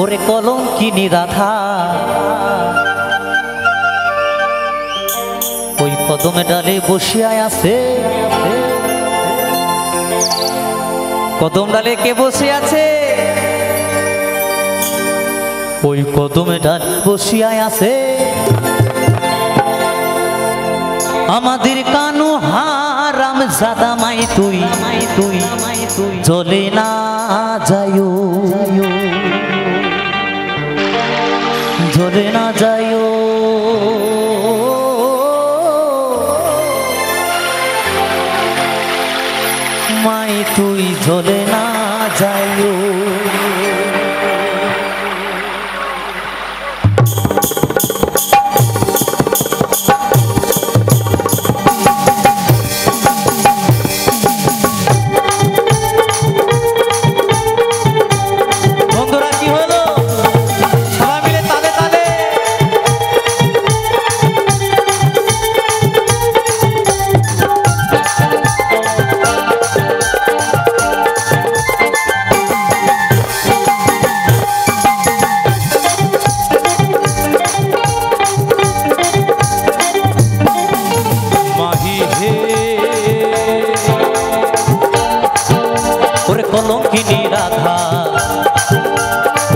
ওরে কলঙ্কিনী রাধা ওই কদমে ডালে বসিয়া আছে। কদম ডালে কে বসে আছে? ওই কদমে ডালে বসিয়া আছে আমাদের কানু হারাম জাদা মাই তুই চলে না যাইও, চলে না যাইও মাই তুই চলে না যাইও। কলঙ্কিনী রাধা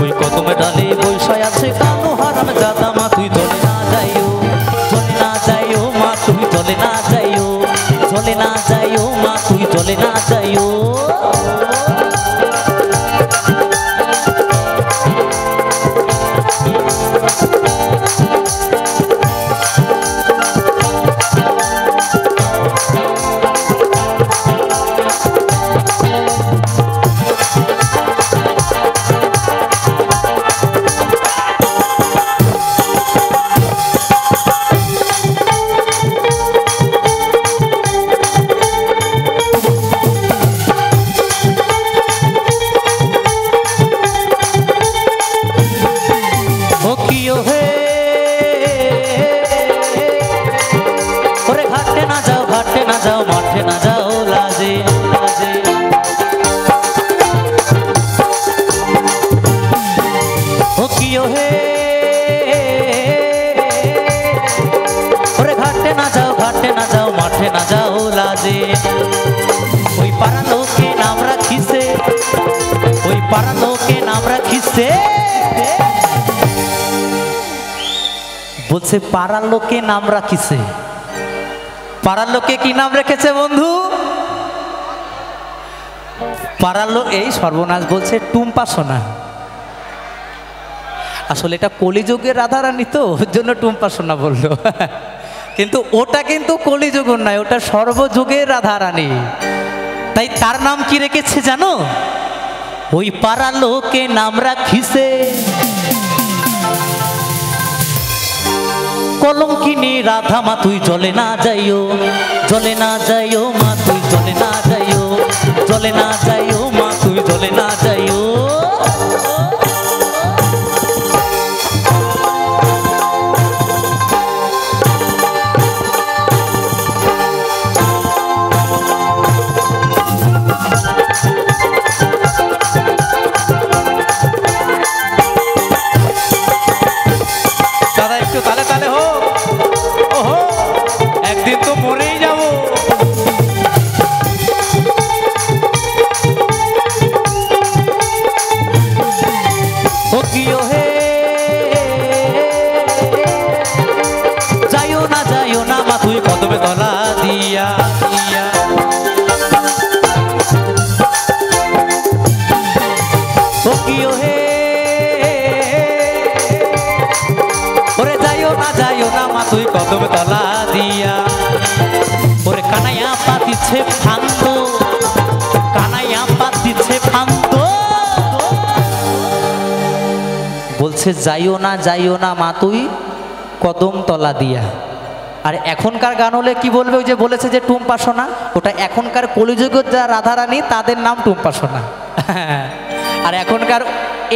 ওই কদমে ডালে বৈশায় আছে কানু হারাম জাদা মা তুই চলে না যাইও, চলে না যাইও মা তুই চলে না যাইও, চলে না যাইও মা তুই চলে না যাইও। মাঠে না যাও লাজে লাজে ও কিও হে ওরে ঘাটে না যাও মাঠে না যাও লাজে। ওই পাড়া লোকে নাম রাখিছে, ওই পাড়া লোকে নাম রাখিছে বলছে পাড়ার লোকে নাম রাখিছে। পাড়ার লোকে কি নাম রেখেছে বন্ধু? পাড়ার লোক এই সর্বনাশ বলছে টুম্পা সোনা। আসলে এটা কলিযুগের রাধারানী তো ওর জন্য টুম্পা সোনা বললো কিন্তু ওটা কিন্তু কলিযুগের নয়, ওটা সর্বযুগের রাধারানী। তাই তার নাম কি রেখেছে জানো? ওই পাড়ার লোকে নাম রাখিছে কলঙ্কিনী রাধা মা তুই চলে না যাইও, চলে না যাইও মা তুই চলে না যাইও, চলে না যাইও মা তুই চলে না যাইও। কদমে তলা দিয়া ও কিও হে ওরে যাইও না মা তুই কদমে তলা দিয়া। ওরে কানাইয়া পাতিছে ফান্ত, কানাইয়া পাতিছে ফান্ত বলছে যাইও না মা তুই কদম তলা দিয়া। আর এখনকার গান হলে কি বলবে? ওই যে বলেছে যে টুম্পা সোনা, ওটা এখনকার কলিযুগের যা রাধারানী তাদের নাম টুম্পা সোনা। আর এখনকার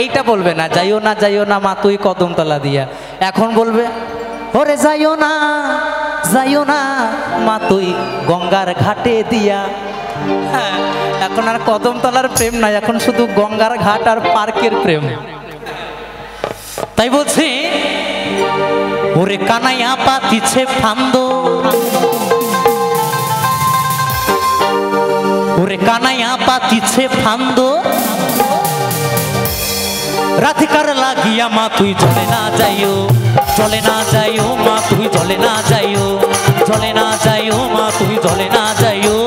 এইটা বলবে না যাইও না মা তুই কদমতলা দিয়া, এখন বলবে ওরে যাইও না মা তুই গঙ্গার ঘাটে দিয়া। এখন আর কদমতলার প্রেম নাই, এখন শুধু গঙ্গার ঘাট আর পার্কের প্রেম। তাই বলছি ওরে কানাইয়া পাতিছে ফান্দ, ওরে কানাইয়া পাতিছে ফান্দ, রাধিকার লাগিয়া মা তুই চলে না যাইও, চলে না যাইও মা তুই চলে না যাইও, চলে না যাইও মা তুই চলে না যাইও।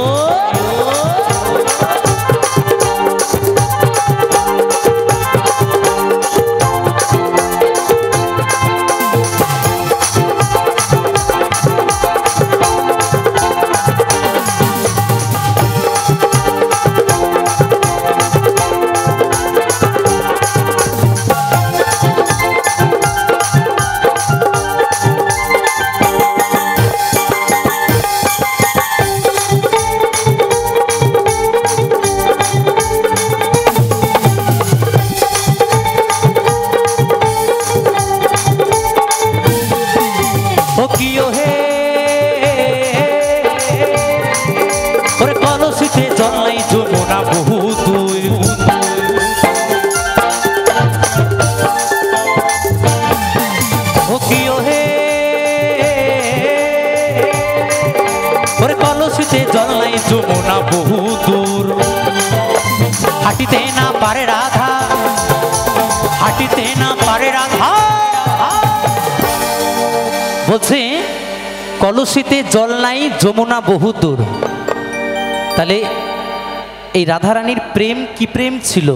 যমুনা বহু দূর, হাঁটিতে না পারে রাধা, হাঁটিতে না পারে রাধা। বলছে কলসিতে জল নাই যমুনা বহু দূর। তাহলে এই রাধারানীর প্রেম কি প্রেম ছিল,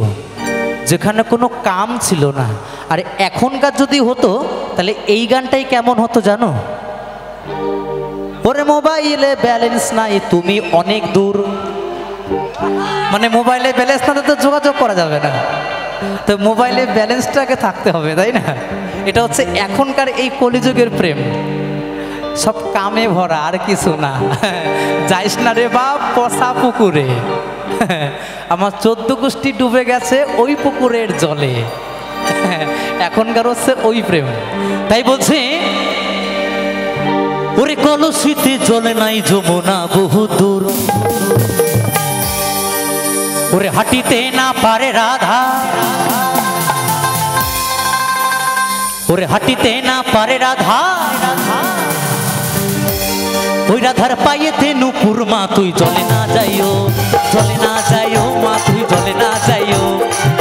যেখানে কোনো কাম ছিল না। আর এখনকার যদি হতো তাহলে এই গানটাই কেমন হতো জানো? ওরে মোবাইলে ব্যালেন্স নাই তুমি অনেক দূর, মানে মোবাইলে ব্যালেন্স না তো যোগাযোগ করা যাবে না, তো মোবাইলে ব্যালেন্সটাকে থাকতে হবে, তাই না? এটা হচ্ছে এখনকার এই কলিযুগের প্রেম, সব কামে ভরা আর কিছু না। যাইস না রে বাপ পচা পুকুরে, আমার 14 গোষ্ঠী ডুবে গেছে ওই পুকুরের জলে। এখনকার হচ্ছে ওই প্রেম। তাই বলছি ওরে কলসিতে জলে নাই যমুনা বহু দূর, ওরে হাঁটিতে না পারে রাধা, ওরে হাঁটিতে না পারে রাধা, ওই রাধার পায়েতে নুপুর মা তুই জলে না যাইও, জলে না যাইও মা তুই জলে না যাইও,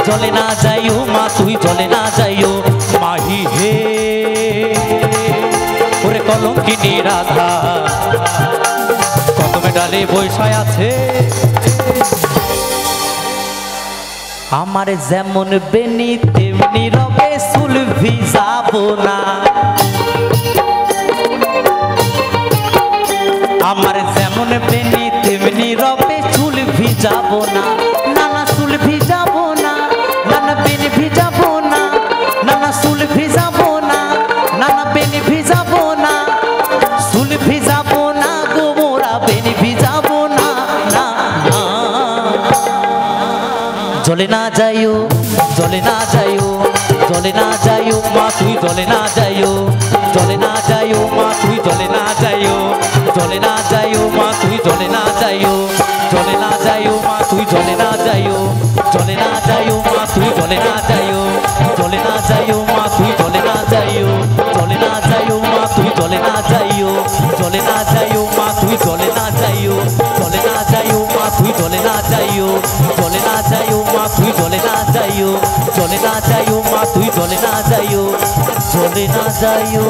জলে না যাইও মা তুই জলে না যাইও। মাহি হে ওরে কলঙ্কিনী রাধা কদমে ডালে বৈশায় আছে, আমার যেমন বেনি তেমনি রবে চুল ভিজাবো না, আমার যেমন বেনি তেমনি রবে চুল ভিজাবো না, নানা চুল ভিজাবো না, নানা বেনি ভিজাবো না, নানা চুল ভিজাবো না, নানা বেনি ভিজাবো না, চুল ভিজাবো না গো মোরা বেনি ভিজাবো না, না জলে না যাইও, জলে না যাইও, জলে না যাইও মা তুই জলে না যাইও, জলে না যাইও মা তুই জলে না যাইও, জলে না যাইও মা তুই জলে না যাইও, জলে না যাইও মা তুই জলে না যাইও, জলে না যাইও মা তুই জলে না যাইও, জলে না যাইও মা তুই জলে না যাইও, জলে না যাইও মা তুই জলে না যাইও, জলে না যাইও মা তুই জলে না যাইও, জলে না যাইও মা তুই জলে না যাইও, জলে না যাইও মা তুই জলে না যাইও, জলে না যাইও মা তুই জলে না যাইও, জলে না যাইও।